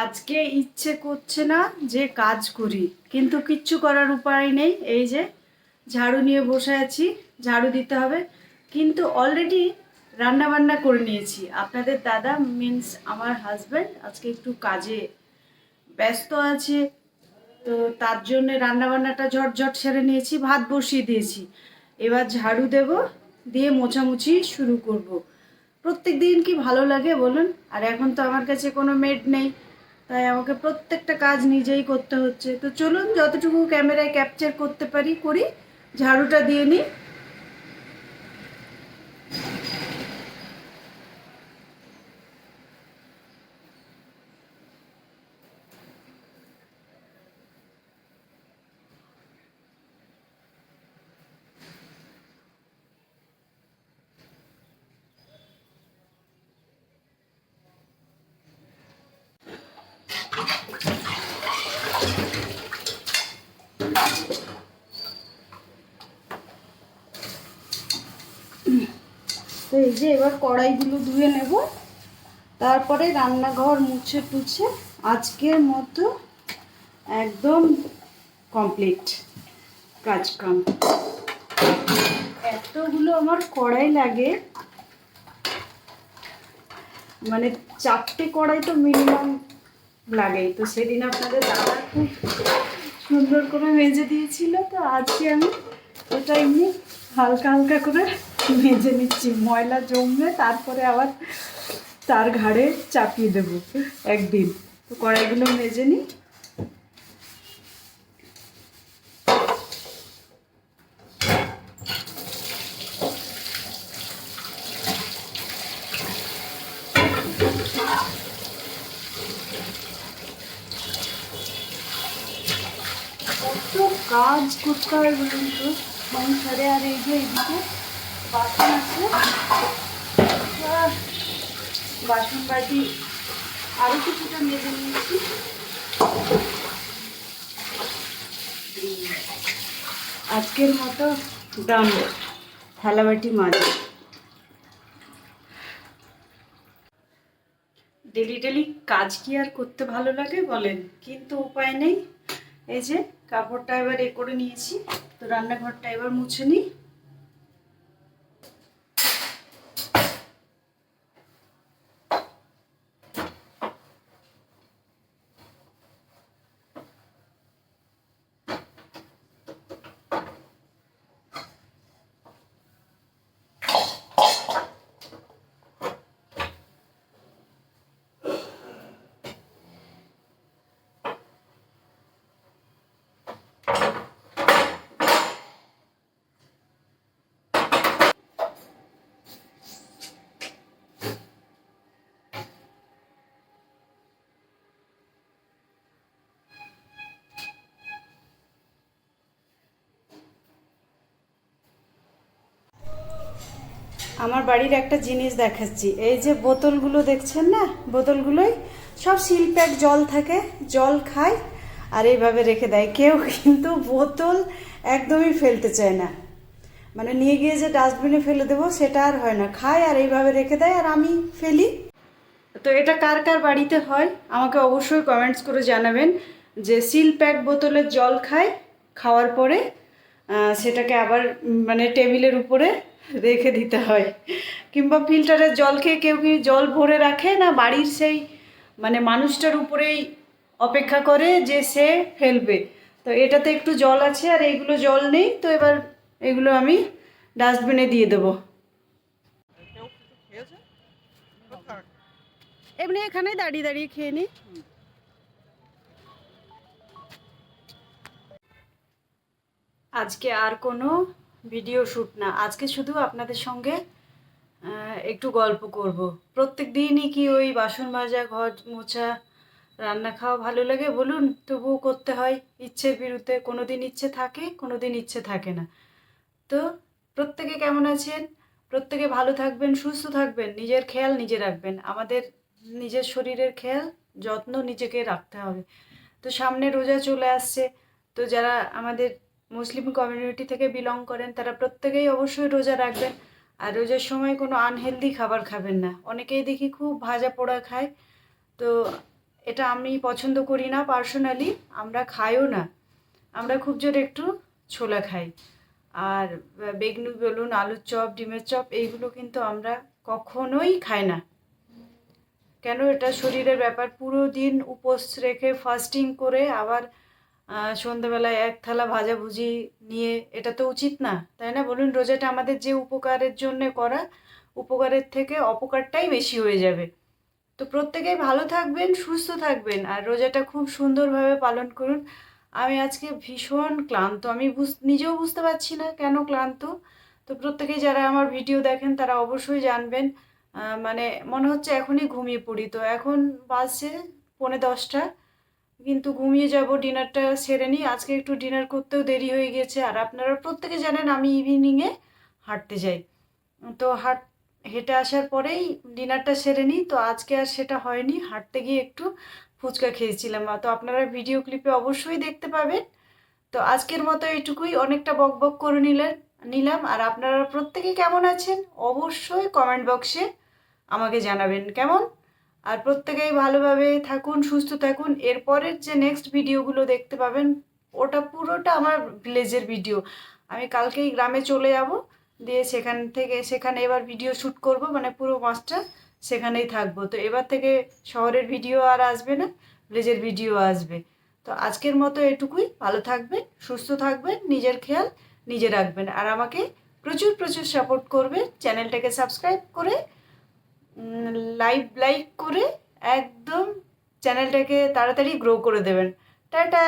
আজকে ইচ্ছে করছে না যে কাজ করি, কিন্তু কিচ্ছু করার উপায় নেই। এই যে ঝাড়ু নিয়ে বসে আছি, ঝাড়ু দিতে হবে। কিন্তু অলরেডি রান্না বান্না করে নিয়েছি। আপনাদের দাদা মিন্স আমার হাজব্যান্ড আজকে একটু কাজে ব্যস্ত আছে, তো তার জন্যে রান্নাবান্নাটা ঝটঝট সেরে নিয়েছি, ভাত বসিয়ে দিয়েছি। এবার ঝাড়ু দেব, দিয়ে মোছামুছি শুরু করব। প্রত্যেক দিন কি ভালো লাগে বলুন? আর এখন তো আমার কাছে কোনো মেড নেই, তাই আমাকে প্রত্যেকটা কাজ নিজেই করতে হচ্ছে। তো চলুন যতটুকু ক্যামেরায় ক্যাপচার করতে পারি করি। ঝাড়ুটা দিয়ে নিই। তো এই যে এবার কড়াইগুলো ধুয়ে নেব, তারপরে রান্নাঘর মুছে টুছে আজকের মতো একদম কমপ্লিট কাজ কাম। এতগুলো আমার কড়াই লাগে, মানে 4টে কড়াই তো মিনিমাম লাগেই। তো সেদিন আপনাদের দাদা খুব সুন্দর করে মেজে দিয়েছিল, তো আজকে আমি এটা এমনি হালকা হালকা করে মেজে নিচ্ছি। ময়লা জমবে, তারপরে আবার তার ঘাড়ে চাপিয়ে দেবো একদিন। তো কড়াইগুলো মেজে নিই। কত কাজ করতে হয় বলুন তো সংসারে। আর এই যে এদিকে বাসন আছে, বাসন বাটি আরও কিছুটা মেজে নিয়েছি। আজকের মতো ডান, থালাবাটি মাজা। ডেলি ডেলি কাজ কি আর করতে ভালো লাগে বলেন? কিন্তু উপায় নেই। এই যে কাপড়টা এবার করে নিয়েছি, তো রান্নাঘরটা এবার মুছে নিই। আমার বাড়ির একটা জিনিস দেখাচ্ছি। এই যে বোতলগুলো দেখছেন না, বোতলগুলোই সব সিল প্যাক জল থাকে, জল খায় আর এইভাবে রেখে দেয়। কেউ কিন্তু বোতল একদমই ফেলতে চায় না, মানে নিয়ে গিয়ে যে ডাস্টবিনে ফেলে দেবো সেটা আর হয় না, খায় আর এইভাবে রেখে দেয় আর আমি ফেলি। তো এটা কার কার বাড়িতে হয় আমাকে অবশ্যই কমেন্টস করে জানাবেন, যে সিল প্যাক বোতলের জল খায়, খাওয়ার পরে সেটাকে আবার মানে টেবিলের উপরে রেখে দিতে হয়। কিংবা ফিল্টারের জল খেয়ে কেউ কি জল ভরে রাখে না, বাড়ির সেই মানে মানুষটার উপরেই অপেক্ষা করে যে সে ফেলবে। তো এটাতে একটু জল আছে আর এইগুলো জল নেই, তো এবার এগুলো আমি ডাস্টবিনে দিয়ে দেবো। এমনি এখানে দাঁড়িয়ে দাঁড়িয়ে খেয়ে নিই। আজকে আর কোনো ভিডিও শ্যুট না, আজকে শুধু আপনাদের সঙ্গে একটু গল্প করব। প্রত্যেক দিনই কি ওই বাসন মাজা, ঘর মোছা, রান্না খাওয়া ভালো লাগে বলুন? তবুও করতে হয় ইচ্ছের বিরুদ্ধে। কোনো দিন ইচ্ছে থাকে, কোনো দিন ইচ্ছে থাকে না। তো প্রত্যেকে কেমন আছেন? প্রত্যেকে ভালো থাকবেন, সুস্থ থাকবেন, নিজের খেয়াল নিজে রাখবেন। আমাদের নিজের শরীরের খেয়াল যত্ন নিজেকে রাখতে হবে। তো সামনে রোজা চলে আসছে, তো যারা আমাদের মুসলিম কমিউনিটি থেকে বিলং করেন তারা প্রত্যেকেই অবশ্যই রোজা রাখবেন। আর রোজার সময় কোনো আনহেলদি খাবার খাবেন না। অনেকেই দেখি খুব ভাজা পোড়া খায়। তো এটা আমি পছন্দ করি না পার্সোনালি, আমরা খাইও না। আমরা খুব জোর একটু ছোলা খাই। আর বেগনি বলুন, আলুর চপ, ডিমের চপ, এইগুলো কিন্তু আমরা কখনোই খাই না। কেন? এটা শরীরের ব্যাপার। পুরো দিন উপোস রেখে ফাস্টিং করে আবার সন্ধ্যেবেলায় এক থালা ভাজাভুজি নিয়ে, এটা তো উচিত না, তাই না বলুন? রোজাটা আমাদের যে উপকারের জন্যে করা, উপকারের থেকে অপকারটাই বেশি হয়ে যাবে। তো প্রত্যেকেই ভালো থাকবেন, সুস্থ থাকবেন, আর রোজাটা খুব সুন্দরভাবে পালন করুন। আমি আজকে ভীষণ ক্লান্ত, আমি নিজেও বুঝতে পারছি না কেন ক্লান্ত। তো প্রত্যেকেই যারা আমার ভিডিও দেখেন তারা অবশ্যই জানবেন। মানে মনে হচ্ছে এখনই ঘুমিয়ে পড়ি। তো এখন বাজছে 9:45, কিন্তু ঘুমিয়ে যাব, ডিনারটা সেরে নিই। আজকে একটু ডিনার করতেও দেরি হয়ে গেছে। আর আপনারা প্রত্যেকে জানেন আমি ইভিনিংয়ে হাঁটতে যাই। তো হেঁটে আসার পরেই ডিনারটা সেরে নিই। তো আজকে আর সেটা হয়নি, হাঁটতে গিয়ে একটু ফুচকা খেয়েছিলাম। তো আপনারা ভিডিও ক্লিপে অবশ্যই দেখতে পাবেন। তো আজকের মতো এইটুকুই, অনেকটা বক বক করে নিলাম। আর আপনারা প্রত্যেকে কেমন আছেন অবশ্যই কমেন্ট বক্সে আমাকে জানাবেন কেমন। আর প্রত্যেকেই ভালোভাবে থাকুন, সুস্থ থাকুন। এরপরের যে নেক্সট ভিডিওগুলো দেখতে পাবেন ওটা পুরোটা আমার ভিলেজের ভিডিও। আমি কালকেই গ্রামে চলে যাব, দিয়ে সেখানে এবার ভিডিও শ্যুট করব, মানে পুরো মাসটা সেখানেই থাকবো। তো এবার থেকে শহরের ভিডিও আর আসবে না, ভিলেজের ভিডিও আসবে। তো আজকের মতো এটুকুই। ভালো থাকবেন, সুস্থ থাকবেন, নিজের খেয়াল নিজে রাখবেন, আর আমাকে প্রচুর প্রচুর সাপোর্ট করবেন। চ্যানেলটাকে সাবস্ক্রাইব করে লাইক করে একদম চ্যানেলটাকে তাড়াতাড়ি গ্রো করে দেবেন। টাটা।